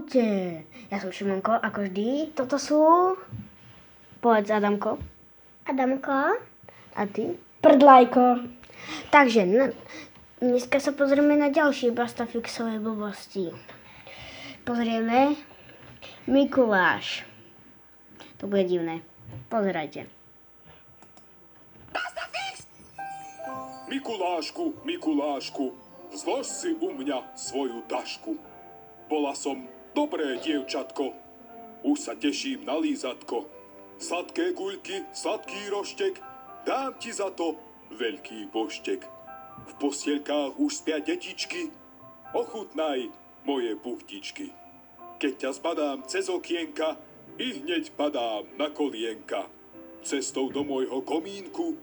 Čaute, ja som Šimonko, ako vždy. Toto sú... Povedz, Adamko. Adamko. A ty? Prdlajko. Takže, dneska sa pozrieme na ďalšie Bastafixové blbosti. Pozrieme Mikuláš. To bude divné. Pozerajte. Mikulášku, Mikulášku, zlož si u mňa svoju tašku. Bola som dobré dievčatko, už sa teším na lízatko. Sladké guľky, sladký roštek, dám ti za to veľký boštek. V postielkách už spia detičky, ochutnaj moje buchtičky. Keď ťa zbadám cez okienka, i hneď padám na kolienka. Cestou do môjho komínku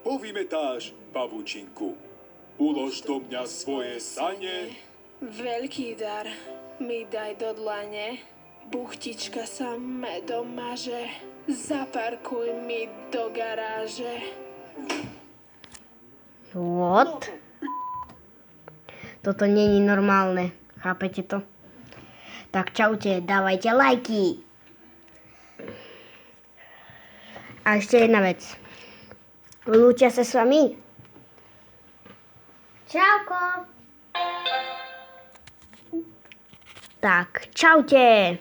povymetáš pavučinku. Ulož do mňa svoje sane. Veľký dar mi daj do dlane, buchtička sa medom maže, zaparkuj mi do garáže. What? Toto není normálne, chápete to? Tak čaute, dávajte lajky. A ešte jedna vec. Lúčia sa s vami? Čauko. Tak, čaute.